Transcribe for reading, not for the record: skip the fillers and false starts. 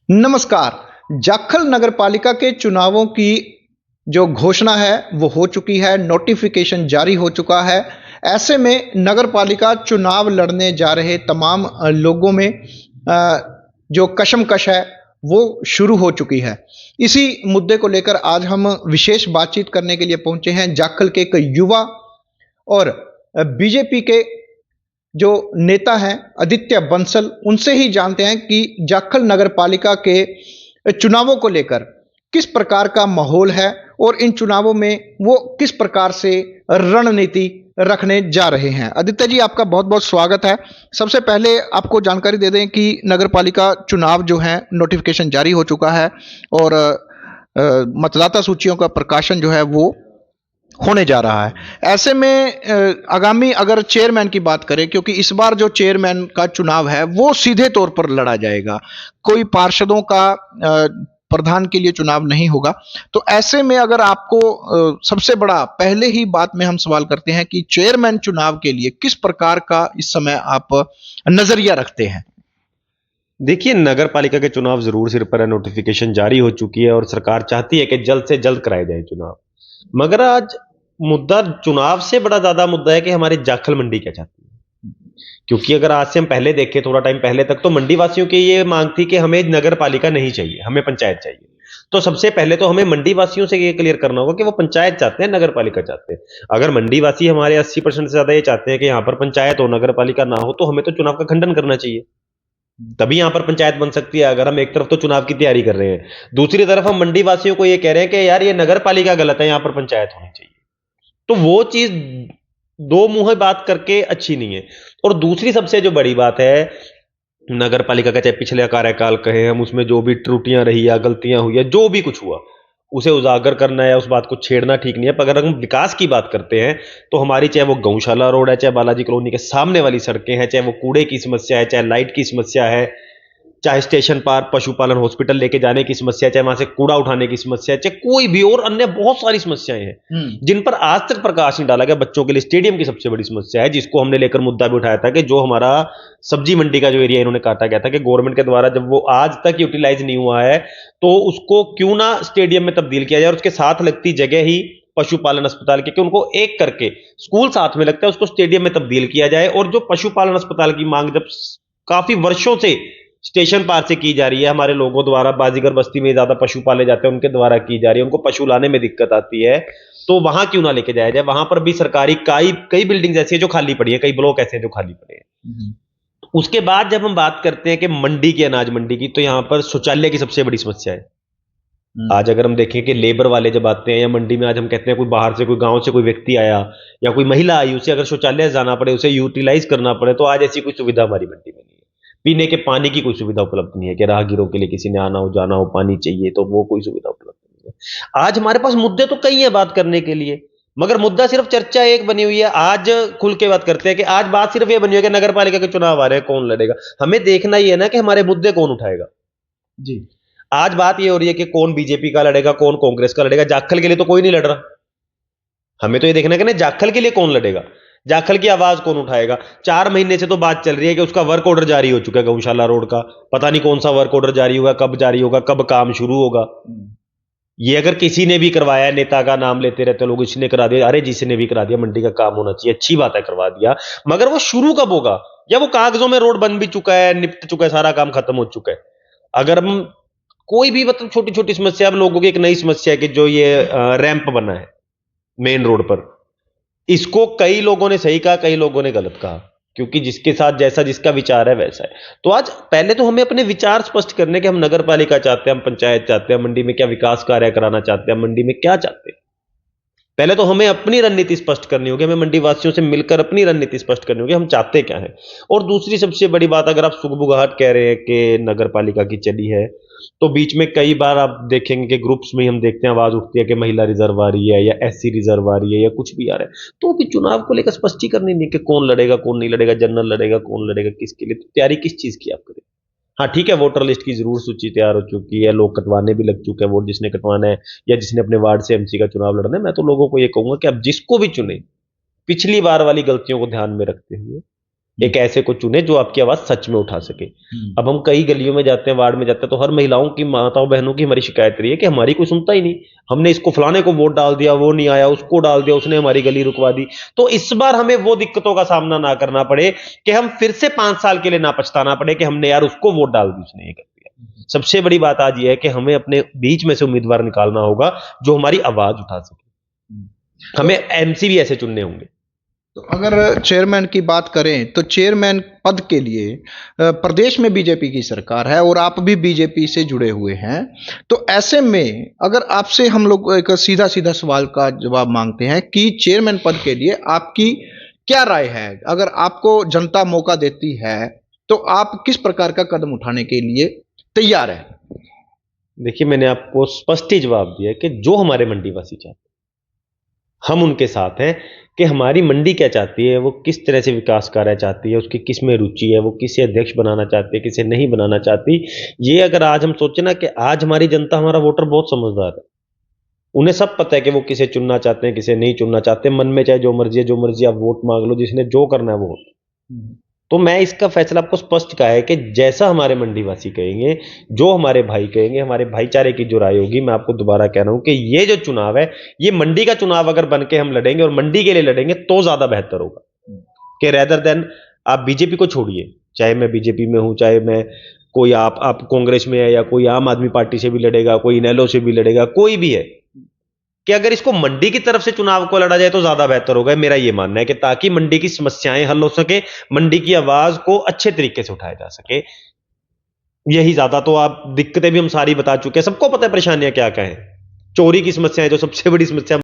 नमस्कार। जाखल नगर पालिका के चुनावों की जो घोषणा है वो हो चुकी है, नोटिफिकेशन जारी हो चुका है। ऐसे में नगर पालिका चुनाव लड़ने जा रहे तमाम लोगों में जो कशमकश है वो शुरू हो चुकी है। इसी मुद्दे को लेकर आज हम विशेष बातचीत करने के लिए पहुंचे हैं जाखल के एक युवा और बीजेपी के जो नेता हैं आदित्य बंसल, उनसे ही जानते हैं कि जाखल नगर पालिका के चुनावों को लेकर किस प्रकार का माहौल है और इन चुनावों में वो किस प्रकार से रणनीति रखने जा रहे हैं। आदित्य जी, आपका बहुत बहुत स्वागत है। सबसे पहले आपको जानकारी दे दें कि नगर पालिका चुनाव जो है नोटिफिकेशन जारी हो चुका है और मतदाता सूचियों का प्रकाशन जो है वो होने जा रहा है। ऐसे में आगामी अगर चेयरमैन की बात करें, क्योंकि इस बार जो चेयरमैन का चुनाव है वो सीधे तौर पर लड़ा जाएगा, कोई पार्षदों का प्रधान के लिए चुनाव नहीं होगा। तो ऐसे में अगर आपको सबसे बड़ा पहले ही बात में हम सवाल करते हैं कि चेयरमैन चुनाव के लिए किस प्रकार का इस समय आप नजरिया रखते हैं। देखिए, नगर पालिका के चुनाव जरूर सिर पर है। नोटिफिकेशन जारी हो चुकी है और सरकार चाहती है कि जल्द से जल्द कराए जाए चुनाव। मगर आज मुद्दा चुनाव से बड़ा ज्यादा मुद्दा है कि हमारे जाखल मंडी क्या चाहती है। क्योंकि अगर आज से हम पहले देखें, थोड़ा टाइम पहले तक तो मंडी वासियों की ये मांग थी कि हमें नगर पालिका नहीं चाहिए, हमें पंचायत चाहिए। तो सबसे पहले तो हमें मंडी वासियों से ये क्लियर करना होगा कि वो पंचायत चाहते हैं, नगर पालिका चाहते हैं। अगर मंडी वासी हमारे 80% से ज्यादा ये चाहते हैं कि यहाँ पर पंचायत हो, नगर पालिका ना हो, तो हमें तो चुनाव का खंडन करना चाहिए। तभी यहां पर पंचायत बन सकती है। अगर हम एक तरफ तो चुनाव की तैयारी कर रहे हैं, दूसरी तरफ हम मंडी वासियों को ये कह रहे हैं कि यार ये नगर पालिका गलत है, यहां पर पंचायत होनी चाहिए। तो वो चीज दो मुंह बात करके अच्छी नहीं है। और दूसरी सबसे जो बड़ी बात है, नगर पालिका का चाहे पिछले कार्यकाल कहे हम, उसमें जो भी त्रुटियां रही या गलतियां हुई या जो भी कुछ हुआ, उसे उजागर करना या उस बात को छेड़ना ठीक नहीं है। पर अगर हम विकास की बात करते हैं तो हमारी, चाहे वो गौशाला रोड है, चाहे बालाजी कॉलोनी के सामने वाली सड़कें हैं, चाहे वो कूड़े की समस्या है, चाहे लाइट की समस्या है, चाहे स्टेशन पार पशुपालन हॉस्पिटल लेके जाने की समस्या, चाहे वहां से कूड़ा उठाने की समस्या, चाहे कोई भी और अन्य बहुत सारी समस्याएं हैं जिन पर आज तक प्रकाश नहीं डाला गया। बच्चों के लिए स्टेडियम की सबसे बड़ी समस्या है, जिसको हमने लेकर मुद्दा भी उठाया था कि जो हमारा सब्जी मंडी का जो एरिया इन्होंने काटा गया था, कि गवर्नमेंट के द्वारा जब वो आज तक यूटिलाइज नहीं हुआ है, तो उसको क्यों ना स्टेडियम में तब्दील किया जाए और उसके साथ लगती जगह ही पशुपालन अस्पताल के, उनको एक करके स्कूल साथ में लगता है, उसको स्टेडियम में तब्दील किया जाए। और जो पशुपालन अस्पताल की मांग जब काफी वर्षों से स्टेशन पार से की जा रही है, हमारे लोगों द्वारा, बाजीगर बस्ती में ज्यादा पशु पाले जाते हैं, उनके द्वारा की जा रही है, उनको पशु लाने में दिक्कत आती है, तो वहां क्यों ना लेके जाया जाए। वहां पर भी सरकारी कई कई बिल्डिंग ऐसी है जो खाली पड़ी है, कई ब्लॉक ऐसे हैं जो खाली पड़े हैं। उसके बाद जब हम बात करते हैं कि मंडी की, अनाज मंडी की, तो यहाँ पर शौचालय की सबसे बड़ी समस्या है। आज अगर हम देखें कि लेबर वाले जब आते हैं या मंडी में, आज हम कहते हैं कोई बाहर से, कोई गांव से कोई व्यक्ति आया या कोई महिला आई, उसे अगर शौचालय जाना पड़े, उसे यूटिलाइज करना पड़े, तो आज ऐसी कोई सुविधा हमारी मंडी में नहीं है। पीने के पानी की कोई सुविधा उपलब्ध नहीं है कि राहगीरों के लिए किसी ने आना हो जाना हो, पानी चाहिए, तो वो कोई सुविधा उपलब्ध नहीं है। आज हमारे पास मुद्दे तो कई है बात करने के लिए, मगर मुद्दा सिर्फ चर्चा एक बनी हुई है। आज खुल के बात करते हैं कि आज बात सिर्फ ये बनी हुई है कि नगर पालिका के चुनाव आ रहे हैं, कौन लड़ेगा। हमें देखना ही है ना कि हमारे मुद्दे कौन उठाएगा। जी। आज बात ये हो रही है कि कौन बीजेपी का लड़ेगा, कौन कांग्रेस का लड़ेगा। जाखल के लिए तो कोई नहीं लड़ रहा। हमें तो ये देखना है कि ना, जाखल के लिए कौन लड़ेगा, जाखल की आवाज कौन उठाएगा। 4 महीने से तो बात चल रही है कि उसका वर्क ऑर्डर जारी हो चुका है, गौशाला रोड का। पता नहीं कौन सा वर्क ऑर्डर जारी होगा, कब जारी होगा, कब काम शुरू होगा। ये अगर किसी ने भी करवाया, नेता का नाम लेते रहते लोग, इसने करा दिया, अरे जिसने भी करा दिया, मंडी का काम होना चाहिए, अच्छी बात है, करवा दिया, मगर वो शुरू कब होगा। या वो कागजों में रोड बन भी चुका है, निपट चुका है, सारा काम खत्म हो चुका है। अगर हम कोई भी, मतलब छोटी छोटी समस्या, अब लोगों की एक नई समस्या है कि जो ये रैंप बना है मेन रोड पर, इसको कई लोगों ने सही कहा, कई लोगों ने गलत कहा, क्योंकि जिसके साथ जैसा जिसका विचार है वैसा है। तो आज पहले तो हमें अपने विचार स्पष्ट करने कि हम नगर पालिका चाहते हैं, हम पंचायत चाहते हैं, मंडी में क्या विकास कार्य कराना चाहते हैं, मंडी में क्या चाहते हैं। पहले तो हमें अपनी रणनीति स्पष्ट करनी होगी, हमें मंडी वासियों से मिलकर अपनी रणनीति स्पष्ट करनी होगी, हम चाहते क्या हैं। और दूसरी सबसे बड़ी बात, अगर आप सुगबुगाहट कह रहे हैं कि नगर पालिका की चली है, तो बीच में कई बार आप देखेंगे कि ग्रुप्स में हम देखते हैं, आवाज उठती है कि महिला रिजर्व आ रही है या एससी रिजर्व आ रही है या कुछ भी आ रहा है। तो भी चुनाव को लेकर स्पष्टीकरण नहीं है कि कौन लड़ेगा, कौन नहीं लड़ेगा, जनरल लड़ेगा, कौन लड़ेगा, किसके लिए। तो तैयारी किस चीज की आप करें। हाँ ठीक है, वोटर लिस्ट की जरूर सूची तैयार हो चुकी है, लोग कटवाने भी लग चुके हैं, वोट जिसने कटवाना है या जिसने अपने वार्ड से एमसी का चुनाव लड़ना है। मैं तो लोगों को ये कहूंगा कि आप जिसको भी चुने, पिछली बार वाली गलतियों को ध्यान में रखते हुए एक ऐसे को चुने जो आपकी आवाज सच में उठा सके। अब हम कई गलियों में जाते हैं, वार्ड में जाते हैं, तो हर महिलाओं की, माताओं बहनों की हमारी शिकायत रही है कि हमारी कोई सुनता ही नहीं, हमने इसको फलाने को वोट डाल दिया, वो नहीं आया, उसको डाल दिया, उसने हमारी गली रुकवा दी। तो इस बार हमें वो दिक्कतों का सामना ना करना पड़े कि हम फिर से 5 साल के लिए ना पछताना पड़े कि हमने यार उसको वोट डाल दी, उसने ये कर दिया। सबसे बड़ी बात आज ये है कि हमें अपने बीच में से उम्मीदवार निकालना होगा जो हमारी आवाज उठा सके। हमें एमसी भी ऐसे चुनने होंगे। तो अगर चेयरमैन की बात करें तो चेयरमैन पद के लिए प्रदेश में बीजेपी की सरकार है और आप भी बीजेपी से जुड़े हुए हैं, तो ऐसे में अगर आपसे हम लोग एक सीधा सीधा सवाल का जवाब मांगते हैं कि चेयरमैन पद के लिए आपकी क्या राय है? अगर आपको जनता मौका देती है तो आप किस प्रकार का कदम उठाने के लिए तैयार है? देखिए, मैंने आपको स्पष्ट ही जवाब दिया कि जो हमारे मंडीवासी चाहते हैं, हम उनके साथ हैं कि हमारी मंडी क्या चाहती है, वो किस तरह से विकास कार्य चाहती है, उसकी किस में रुचि है, वो किसे अध्यक्ष बनाना चाहती है, किसे नहीं बनाना चाहती। ये अगर आज हम सोचे ना कि आज हमारी जनता, हमारा वोटर बहुत समझदार है, उन्हें सब पता है कि वो किसे चुनना चाहते हैं, किसे नहीं चुनना चाहते। मन में चाहे जो मर्जी है, जो मर्जी आप वोट मांग लो, जिसने जो करना है वो। तो मैं इसका फैसला आपको स्पष्ट कहा है कि जैसा हमारे मंडीवासी कहेंगे, जो हमारे भाई कहेंगे, हमारे भाईचारे की जो राय होगी, मैं आपको दोबारा कह रहा हूं कि ये जो चुनाव है, ये मंडी का चुनाव अगर बन के हम लड़ेंगे और मंडी के लिए लड़ेंगे तो ज्यादा बेहतर होगा कि रेदर देन आप बीजेपी को छोड़िए, चाहे मैं बीजेपी में हूं, चाहे मैं कोई आप कांग्रेस में है, या कोई आम आदमी पार्टी से भी लड़ेगा, कोई इनेलो से भी लड़ेगा, कोई भी है, कि अगर इसको मंडी की तरफ से चुनाव को लड़ा जाए तो ज्यादा बेहतर होगा। मेरा यह मानना है कि ताकि मंडी की समस्याएं हल हो सके, मंडी की आवाज को अच्छे तरीके से उठाया जा सके, यही ज्यादा। तो आप दिक्कतें भी हम सारी बता चुके हैं, सबको पता है परेशानियां क्या क्या है। चोरी की समस्या है जो सबसे बड़ी समस्या